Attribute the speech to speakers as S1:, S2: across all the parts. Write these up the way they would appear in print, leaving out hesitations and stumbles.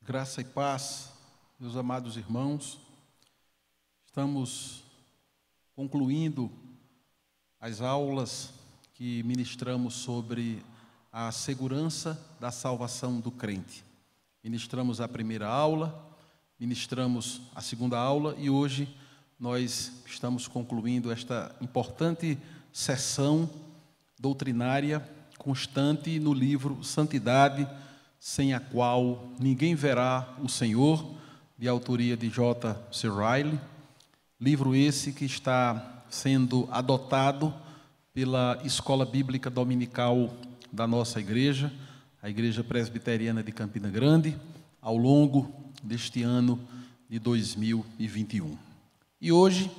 S1: Graça e paz, meus amados irmãos. Estamos concluindo as aulas que ministramos sobre a segurança da salvação do crente. Ministramos a primeira aula, ministramos a segunda aula e hoje nós estamos concluindo esta importante sessão doutrinária constante no livro Santidade, sem a qual ninguém verá o Senhor, de autoria de J.C. Ryle. Livro esse que está sendo adotado pela Escola Bíblica Dominical da nossa igreja, a Igreja Presbiteriana de Campina Grande, ao longo deste ano de 2021. E hoje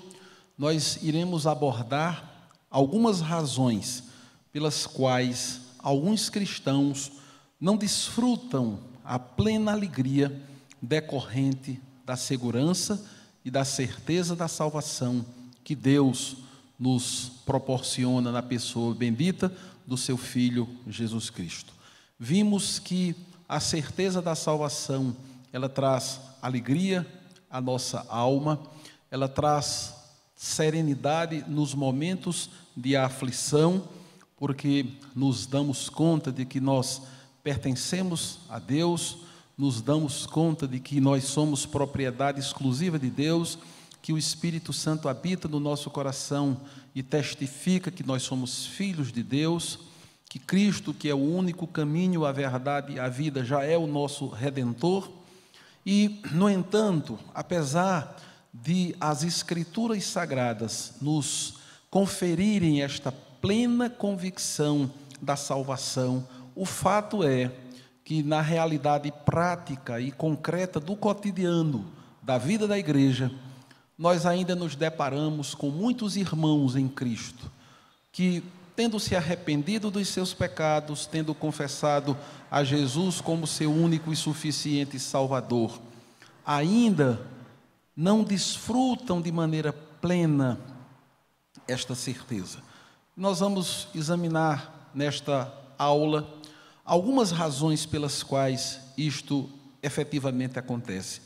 S1: nós iremos abordar algumas razões pelas quais alguns cristãos não desfrutam a plena alegria decorrente da segurança e da certeza da salvação que Deus nos proporciona na pessoa bendita do seu Filho Jesus Cristo. Vimos que a certeza da salvação, ela traz alegria à nossa alma, ela traz serenidade nos momentos de aflição, porque nos damos conta de que nós pertencemos a Deus, nos damos conta de que nós somos propriedade exclusiva de Deus, que o Espírito Santo habita no nosso coração e testifica que nós somos filhos de Deus, que Cristo, que é o único caminho, a verdade e a vida, já é o nosso Redentor. E, no entanto, apesar de as Escrituras Sagradas nos conferirem esta plena convicção da salvação, o fato é que na realidade prática e concreta do cotidiano da vida da igreja, nós ainda nos deparamos com muitos irmãos em Cristo, que tendo se arrependido dos seus pecados, tendo confessado a Jesus como seu único e suficiente Salvador, ainda não desfrutam de maneira plena esta certeza. Nós vamos examinar nesta aula algumas razões pelas quais isto efetivamente acontece.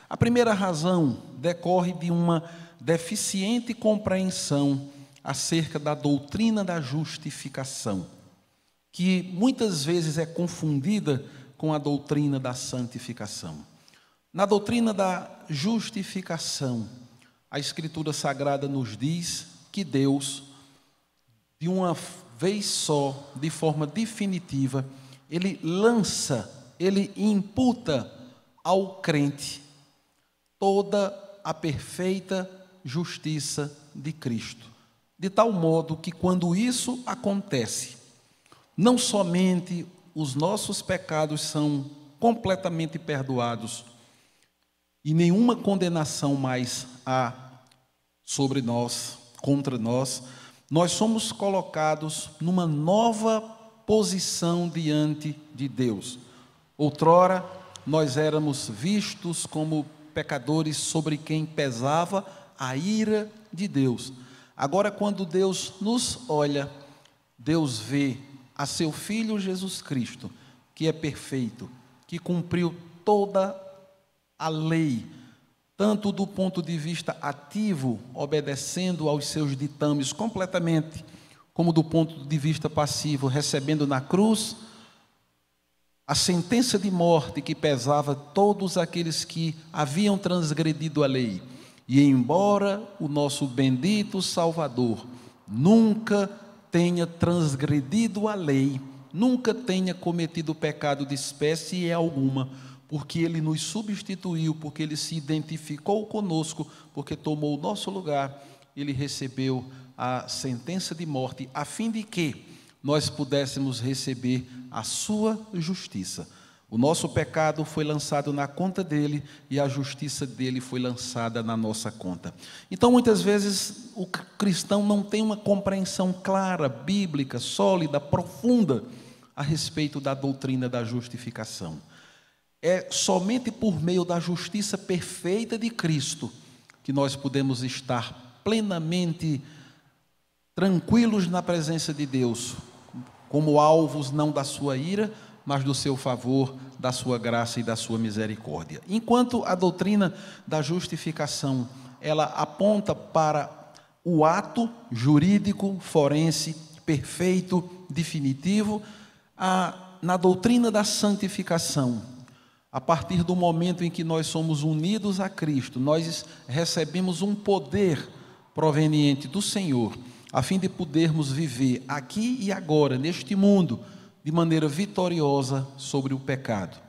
S1: A primeira razão decorre de uma deficiente compreensão acerca da doutrina da justificação, que muitas vezes é confundida com a doutrina da santificação. Na doutrina da justificação, a Escritura Sagrada nos diz que Deus, de uma vez só, de forma definitiva, Ele imputa ao crente toda a perfeita justiça de Cristo. De tal modo que quando isso acontece, não somente os nossos pecados são completamente perdoados e nenhuma condenação mais há sobre nós, contra nós, nós somos colocados numa nova posição diante de Deus. Outrora, nós éramos vistos como pecadores sobre quem pesava a ira de Deus. Agora, quando Deus nos olha, Deus vê a seu Filho Jesus Cristo, que é perfeito, que cumpriu toda a lei, tanto do ponto de vista ativo, obedecendo aos seus ditames completamente, como do ponto de vista passivo, recebendo na cruz a sentença de morte que pesava todos aqueles que haviam transgredido a lei. E embora o nosso bendito Salvador nunca tenha transgredido a lei, nunca tenha cometido pecado de espécie alguma, porque Ele nos substituiu, porque Ele se identificou conosco, porque tomou o nosso lugar, Ele recebeu a sentença de morte, a fim de que nós pudéssemos receber a sua justiça. O nosso pecado foi lançado na conta dele e a justiça dele foi lançada na nossa conta. Então, muitas vezes, o cristão não tem uma compreensão clara, bíblica, sólida, profunda a respeito da doutrina da justificação. É somente por meio da justiça perfeita de Cristo que nós podemos estar plenamente tranquilos na presença de Deus, como alvos não da sua ira, mas do seu favor, da sua graça e da sua misericórdia. Enquanto a doutrina da justificação, ela aponta para o ato jurídico, forense, perfeito, definitivo, na doutrina da santificação, a partir do momento em que nós somos unidos a Cristo, nós recebemos um poder proveniente do Senhor, a fim de podermos viver aqui e agora, neste mundo, de maneira vitoriosa sobre o pecado.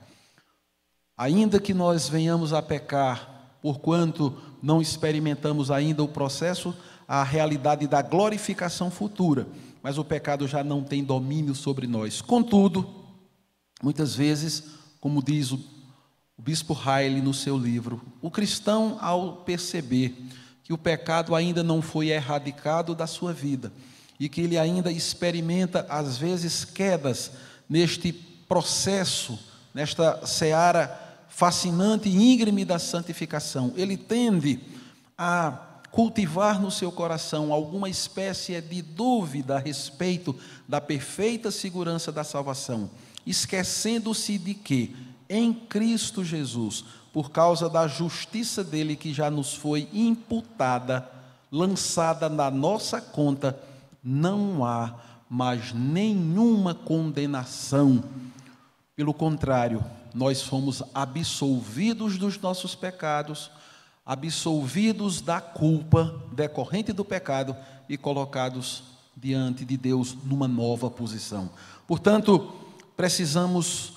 S1: Ainda que nós venhamos a pecar, porquanto não experimentamos ainda o processo, a realidade da glorificação futura, mas o pecado já não tem domínio sobre nós. Contudo, muitas vezes, como diz o bispo Riley no seu livro, o cristão, ao perceber que o pecado ainda não foi erradicado da sua vida e que ele ainda experimenta, às vezes, quedas neste processo, nesta seara fascinante e íngreme da santificação, ele tende a cultivar no seu coração alguma espécie de dúvida a respeito da perfeita segurança da salvação, esquecendo-se de que, em Cristo Jesus, por causa da justiça dele que já nos foi imputada, lançada na nossa conta, não há mais nenhuma condenação. Pelo contrário, nós fomos absolvidos dos nossos pecados, absolvidos da culpa decorrente do pecado e colocados diante de Deus numa nova posição. Portanto, precisamos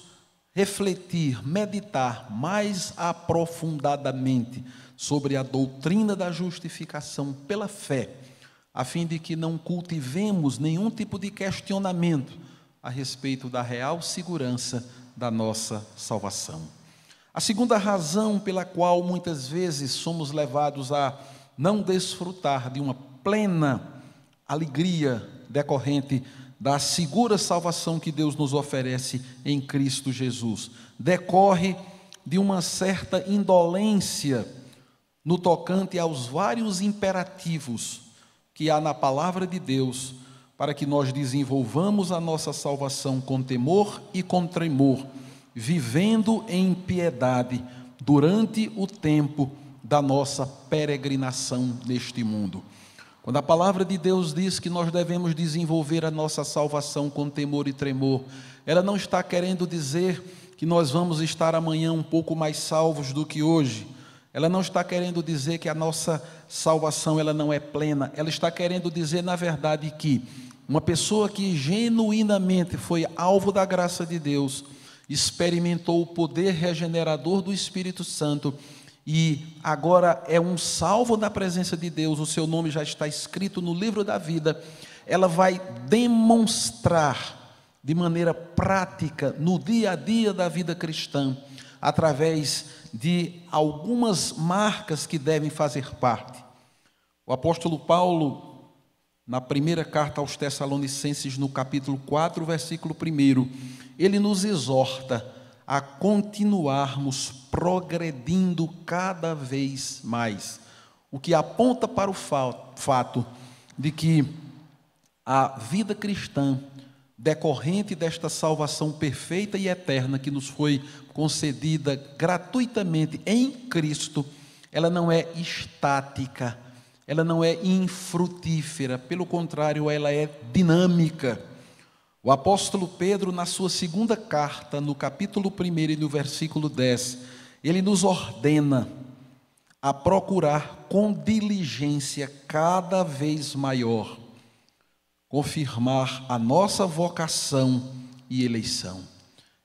S1: refletir, meditar mais aprofundadamente sobre a doutrina da justificação pela fé, a fim de que não cultivemos nenhum tipo de questionamento a respeito da real segurança da nossa salvação. A segunda razão pela qual muitas vezes somos levados a não desfrutar de uma plena alegria decorrente da segura salvação que Deus nos oferece em Cristo Jesus, decorre de uma certa indolência no tocante aos vários imperativos que há na palavra de Deus para que nós desenvolvamos a nossa salvação com temor e com tremor, vivendo em piedade durante o tempo da nossa peregrinação neste mundo. Quando a palavra de Deus diz que nós devemos desenvolver a nossa salvação com temor e tremor, ela não está querendo dizer que nós vamos estar amanhã um pouco mais salvos do que hoje. Ela não está querendo dizer que a nossa salvação ela não é plena. Ela está querendo dizer, na verdade, que uma pessoa que genuinamente foi alvo da graça de Deus, experimentou o poder regenerador do Espírito Santo e agora é um salvo da presença de Deus, o seu nome já está escrito no livro da vida, ela vai demonstrar de maneira prática, no dia a dia da vida cristã, através de algumas marcas que devem fazer parte. O apóstolo Paulo, na primeira carta aos Tessalonicenses, no capítulo 4, versículo 1, ele nos exorta a continuarmos progredindo cada vez mais, o que aponta para o fato de que a vida cristã, decorrente desta salvação perfeita e eterna que nos foi concedida gratuitamente em Cristo, ela não é estática, ela não é infrutífera, pelo contrário, ela é dinâmica. O apóstolo Pedro, na sua segunda carta, no capítulo 1 e no versículo 10, ele nos ordena a procurar com diligência cada vez maior confirmar a nossa vocação e eleição.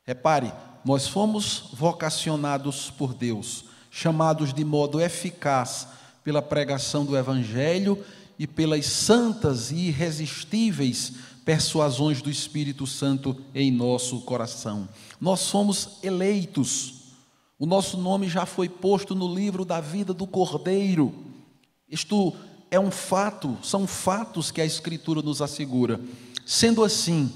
S1: Repare, nós fomos vocacionados por Deus, chamados de modo eficaz pela pregação do Evangelho e pelas santas e irresistíveis persuasões do Espírito Santo em nosso coração. Nós somos eleitos, o nosso nome já foi posto no livro da vida do Cordeiro. Isto é um fato, são fatos que a Escritura nos assegura. Sendo assim,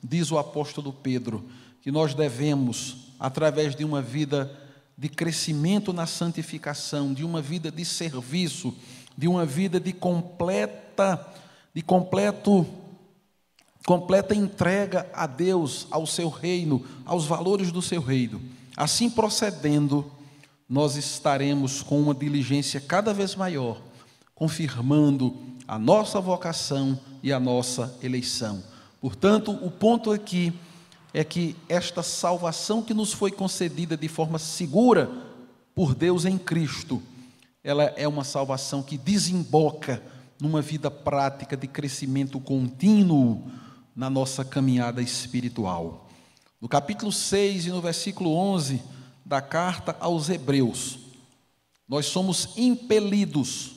S1: diz o apóstolo Pedro, que nós devemos, através de uma vida de crescimento na santificação, de uma vida de serviço, de uma vida de completo completa entrega a Deus, ao seu reino, aos valores do seu reino. Assim procedendo, nós estaremos com uma diligência cada vez maior, confirmando a nossa vocação e a nossa eleição. Portanto, o ponto aqui é que esta salvação que nos foi concedida de forma segura por Deus em Cristo, ela é uma salvação que desemboca numa vida prática de crescimento contínuo na nossa caminhada espiritual. No capítulo 6 e no versículo 11 da carta aos Hebreus, nós somos impelidos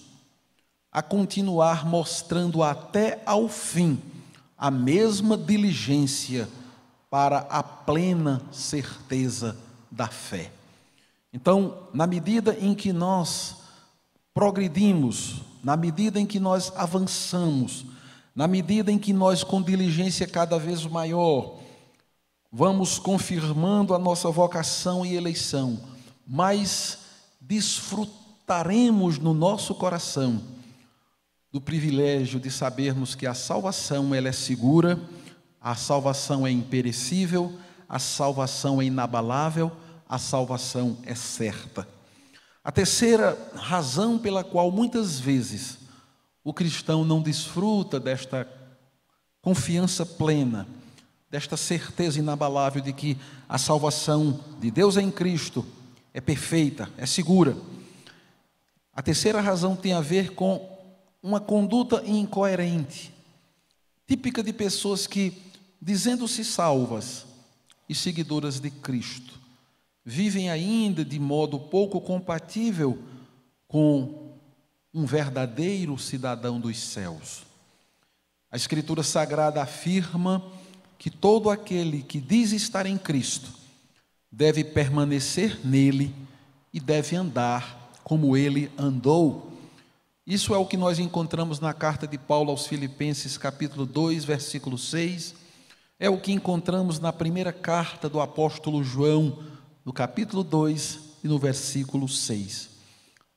S1: a continuar mostrando até ao fim a mesma diligência para a plena certeza da fé. Então, na medida em que nós progredimos, na medida em que nós avançamos, na medida em que nós, com diligência cada vez maior, vamos confirmando a nossa vocação e eleição, mas desfrutaremos no nosso coração do privilégio de sabermos que a salvação ela é segura, a salvação é imperecível, a salvação é inabalável, a salvação é certa. A terceira razão pela qual muitas vezes o cristão não desfruta desta confiança plena, desta certeza inabalável de que a salvação de Deus em Cristo é perfeita, é segura. A terceira razão tem a ver com uma conduta incoerente, típica de pessoas que, dizendo-se salvas e seguidoras de Cristo, vivem ainda de modo pouco compatível com um verdadeiro cidadão dos céus. A Escritura Sagrada afirma que todo aquele que diz estar em Cristo deve permanecer nele e deve andar como ele andou. Isso é o que nós encontramos na carta de Paulo aos Filipenses, capítulo 2, versículo 6. É o que encontramos na primeira carta do apóstolo João, no capítulo 2 e no versículo 6.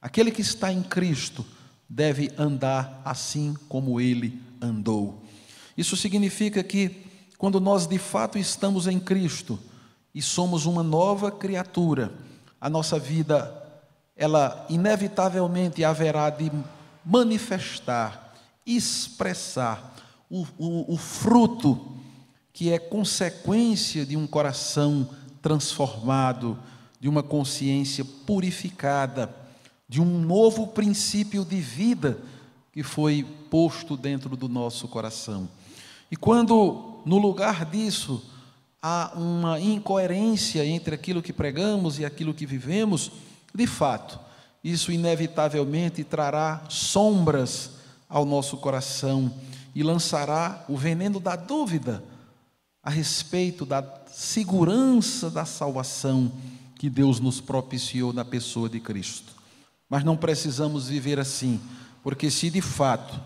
S1: Aquele que está em Cristo deve andar assim como ele andou. Isso significa que, quando nós de fato estamos em Cristo e somos uma nova criatura, a nossa vida, ela inevitavelmente haverá de manifestar, expressar o fruto que é consequência de um coração transformado, de uma consciência purificada, de um novo princípio de vida que foi posto dentro do nosso coração. E quando, no lugar disso, há uma incoerência entre aquilo que pregamos e aquilo que vivemos, de fato, isso inevitavelmente trará sombras ao nosso coração e lançará o veneno da dúvida a respeito da segurança da salvação que Deus nos propiciou na pessoa de Cristo. Mas não precisamos viver assim, porque se de fato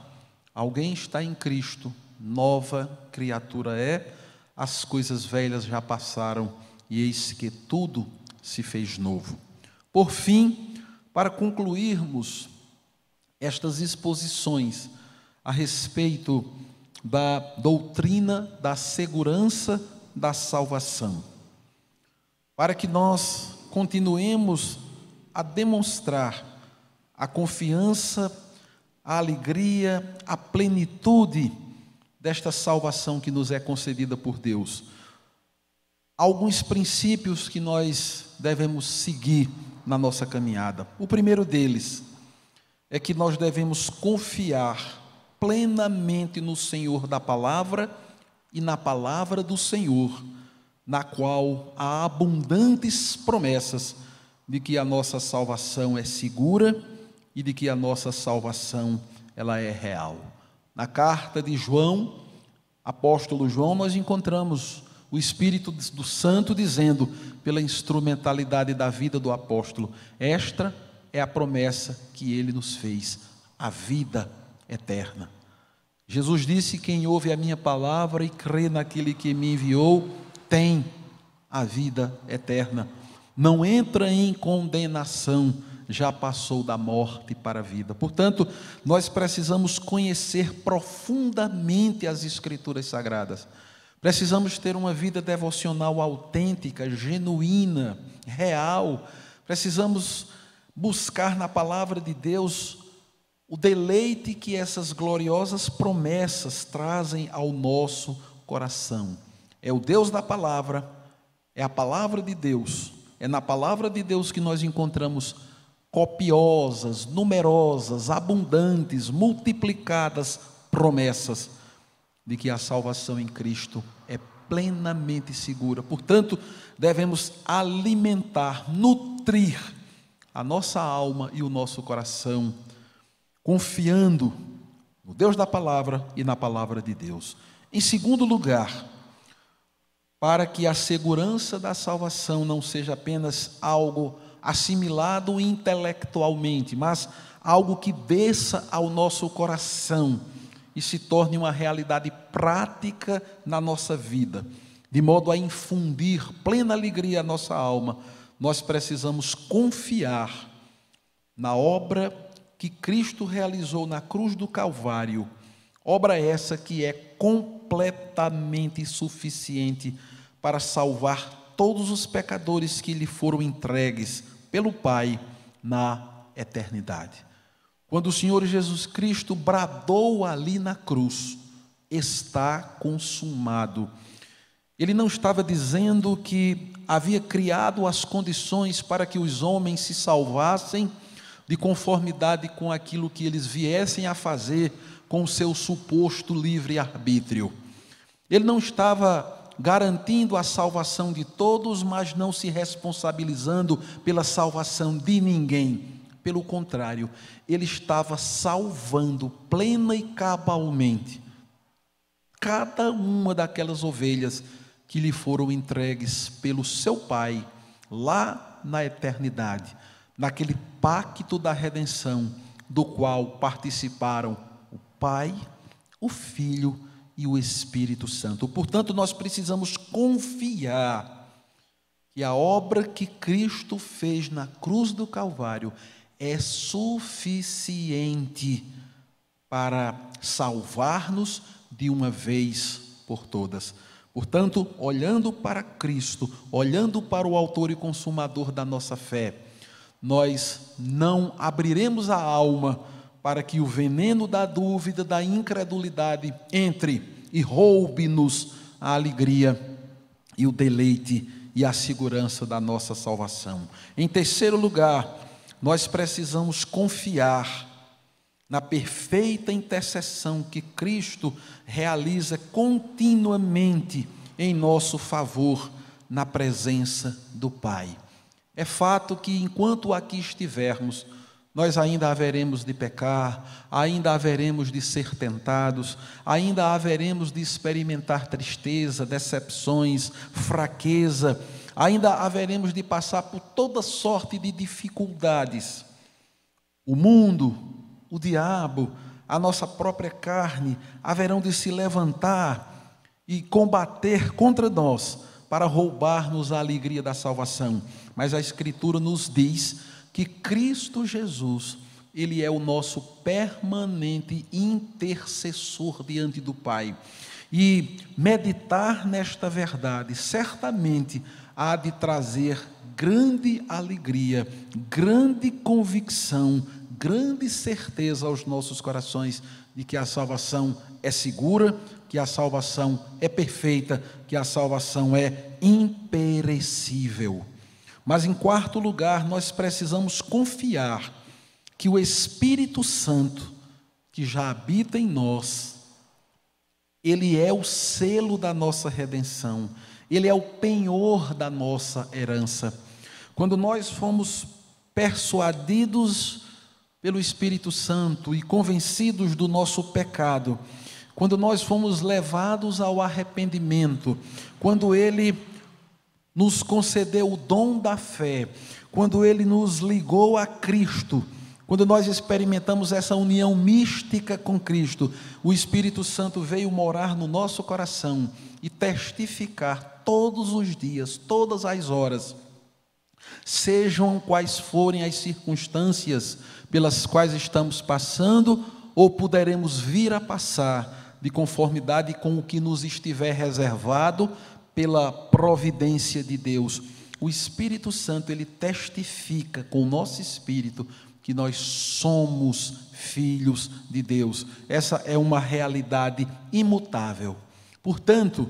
S1: alguém está em Cristo, nova criatura é, as coisas velhas já passaram e eis que tudo se fez novo. Por fim, para concluirmos estas exposições a respeito da doutrina da segurança da salvação, para que nós continuemos a demonstrar a confiança, a alegria, a plenitude desta salvação que nos é concedida por Deus. Alguns princípios que nós devemos seguir na nossa caminhada. O primeiro deles é que nós devemos confiar plenamente no Senhor da palavra e na palavra do Senhor, na qual há abundantes promessas de que a nossa salvação é segura e de que a nossa salvação ela é real. Na carta de João, apóstolo João, nós encontramos o Espírito do Santo dizendo, pela instrumentalidade da vida do apóstolo, esta é a promessa que ele nos fez, a vida eterna. Jesus disse, quem ouve a minha palavra e crê naquele que me enviou, tem a vida eterna. não entra em condenação, já passou da morte para a vida. Portanto, nós precisamos conhecer profundamente as Escrituras Sagradas. Precisamos ter uma vida devocional autêntica, genuína, real. Precisamos buscar na palavra de Deus o deleite que essas gloriosas promessas trazem ao nosso coração. É o Deus da palavra, é a palavra de Deus, é na palavra de Deus que nós encontramos copiosas, numerosas, abundantes, multiplicadas promessas de que a salvação em Cristo é plenamente segura. Portanto, devemos alimentar, nutrir a nossa alma e o nosso coração, confiando no Deus da palavra e na palavra de Deus. Em segundo lugar, para que a segurança da salvação não seja apenas algo assimilado intelectualmente, mas algo que desça ao nosso coração e se torne uma realidade prática na nossa vida, de modo a infundir plena alegria à nossa alma, nós precisamos confiar na obra que Cristo realizou na cruz do Calvário, obra essa que é completamente suficiente para salvar todos os pecadores que lhe foram entregues pelo Pai na eternidade. Quando o Senhor Jesus Cristo bradou ali na cruz, está consumado. Ele não estava dizendo que havia criado as condições para que os homens se salvassem de conformidade com aquilo que eles viessem a fazer com o seu suposto livre-arbítrio. Ele não estava garantindo a salvação de todos, mas não se responsabilizando pela salvação de ninguém. Pelo contrário, ele estava salvando plena e cabalmente cada uma daquelas ovelhas que lhe foram entregues pelo seu Pai, lá na eternidade, naquele pacto da redenção, do qual participaram o Pai, o Filho e o Espírito Santo. Portanto, nós precisamos confiar que a obra que Cristo fez na cruz do Calvário é suficiente para salvar-nos de uma vez por todas. Portanto, olhando para Cristo, olhando para o autor e consumador da nossa fé, nós não abriremos a alma para que o veneno da dúvida, da incredulidade entre e roube-nos a alegria e o deleite e a segurança da nossa salvação. Em terceiro lugar, nós precisamos confiar na perfeita intercessão que Cristo realiza continuamente em nosso favor na presença do Pai. É fato que enquanto aqui estivermos, nós ainda haveremos de pecar, ainda haveremos de ser tentados, ainda haveremos de experimentar tristeza, decepções, fraqueza, ainda haveremos de passar por toda sorte de dificuldades. O mundo, o diabo, a nossa própria carne haverão de se levantar e combater contra nós para roubar-nos a alegria da salvação. Mas a Escritura nos diz que Cristo Jesus, Ele é o nosso permanente intercessor diante do Pai. E meditar nesta verdade certamente há de trazer grande alegria, grande convicção, grande certeza aos nossos corações de que a salvação é segura, que a salvação é perfeita, que a salvação é imperecível. Mas em quarto lugar, nós precisamos confiar que o Espírito Santo, que já habita em nós, ele é o selo da nossa redenção, ele é o penhor da nossa herança. Quando nós fomos persuadidos pelo Espírito Santo e convencidos do nosso pecado, quando nós fomos levados ao arrependimento, quando Ele nos concedeu o dom da fé, quando Ele nos ligou a Cristo, quando nós experimentamos essa união mística com Cristo, o Espírito Santo veio morar no nosso coração e testificar todos os dias, todas as horas, Sejam quais forem as circunstâncias pelas quais estamos passando ou poderemos vir a passar, de conformidade com o que nos estiver reservado pela providência de Deus, o Espírito Santo, ele testifica com o nosso espírito que nós somos filhos de Deus. Essa é uma realidade imutável. Portanto,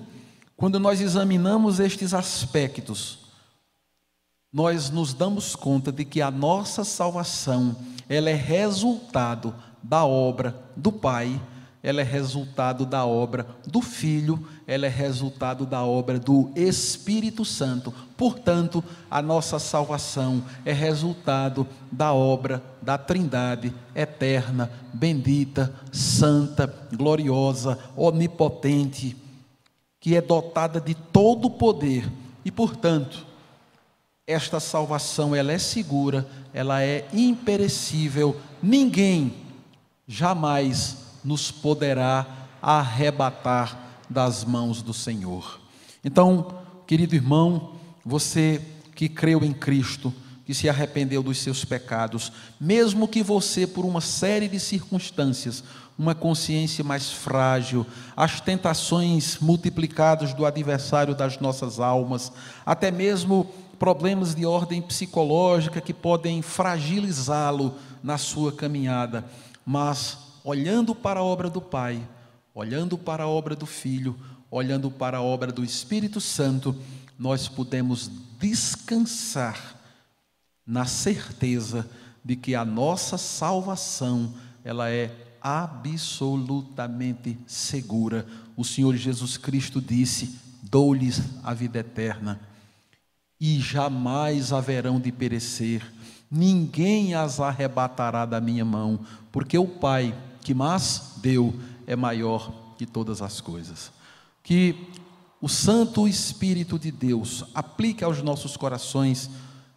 S1: quando nós examinamos estes aspectos, nós nos damos conta de que a nossa salvação, ela é resultado da obra do Pai, ela é resultado da obra do Filho, ela é resultado da obra do Espírito Santo. Portanto, a nossa salvação é resultado da obra da Trindade eterna, bendita, santa, gloriosa, onipotente, que é dotada de todo o poder. E, portanto, esta salvação, ela é segura, ela é imperecível, ninguém jamais nos poderá arrebatar das mãos do Senhor. Então, querido irmão, você que creu em Cristo, que se arrependeu dos seus pecados, mesmo que você, por uma série de circunstâncias, uma consciência mais frágil, as tentações multiplicadas do adversário das nossas almas, até mesmo problemas de ordem psicológica que podem fragilizá-lo na sua caminhada, mas olhando para a obra do Pai, olhando para a obra do Filho, olhando para a obra do Espírito Santo, nós podemos descansar na certeza de que a nossa salvação, ela é absolutamente segura. O Senhor Jesus Cristo disse: dou-lhes a vida eterna, e jamais haverão de perecer, ninguém as arrebatará da minha mão, porque o Pai que mas deu é maior que todas as coisas. Que o Santo Espírito de Deus aplique aos nossos corações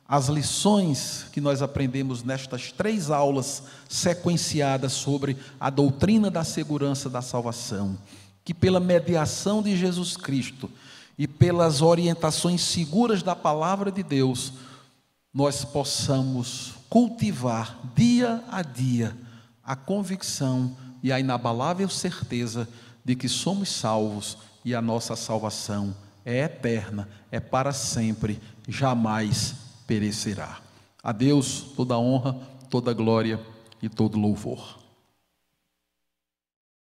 S1: as lições que nós aprendemos nestas 3 aulas sequenciadas sobre a doutrina da segurança da salvação. Que pela mediação de Jesus Cristo e pelas orientações seguras da palavra de Deus, nós possamos cultivar dia a dia a convicção e a inabalável certeza de que somos salvos e a nossa salvação é eterna, é para sempre, jamais perecerá. A Deus toda honra, toda glória e todo louvor.